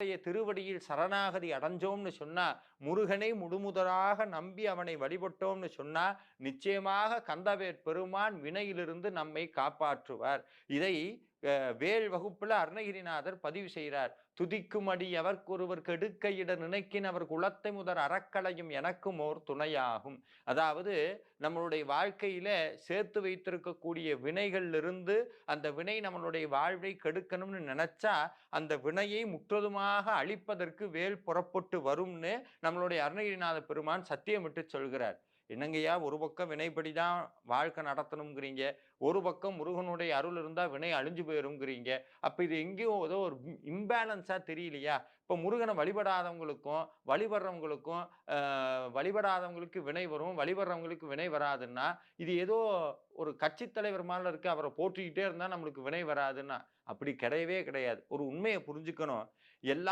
முருகனுடைய திருவடியில் சரணாகதி அடைஞ்சோம்னு சொன்னா, முருகனை முழுமுதலாக நம்பி அவனை வழிபட்டோம்னு சொன்னா, நிச்சயமாக கந்தவேற் பெருமான் வினையிலிருந்து நம்மை காப்பாற்றுவார். இதை வேள் வகுப்புல அருணகிரிநாதர் பதிவு செய்கிறார். துதிக்குமடி எவர்க்கொருவர் கெடுக்கையிட நினைக்கின் அவர் குலத்தை முதற் அறக்களையும் எனக்கும் ஓர் துணையாகும். அதாவது நம்மளுடைய வாழ்க்கையில சேர்த்து வைத்திருக்கக்கூடிய வினைகளிலிருந்து அந்த வினை நம்மளுடைய வாழ்வை கெடுக்கணும்னு நினைச்சா அந்த வினையை முற்றுதுமாக அழிப்பதற்கு வேல் புறப்பட்டு வரும்னு நம்மளுடைய அருணகிரிநாத பெருமான் சத்தியமிட்டு சொல்கிறார். என்னங்கய்யா, ஒரு பக்கம் வினைப்படி தான் வாழ்க்கை நடத்தணுங்கிறீங்க, ஒரு பக்கம் முருகனுடைய அருள் இருந்தா வினை அழிஞ்சு போயிருங்கிறீங்க. அப்ப இது எங்கேயோ ஏதோ ஒரு இம்பேலன்ஸா தெரியலையா? இப்ப முருகனை வழிபடாதவங்களுக்கும் வழிபடுறவங்களுக்கும் வழிபடாதவங்களுக்கு வினை வரும், வழிபடுறவங்களுக்கு வினை வராதுன்னா, இது ஏதோ ஒரு கட்சி தலைவர் மாதிரி இருக்கு, அவரை போற்றிக்கிட்டே இருந்தா நம்மளுக்கு வினை வராதுன்னா, அப்படி கிடையவே கிடையாது. ஒரு உண்மையை புரிஞ்சுக்கணும். எல்லா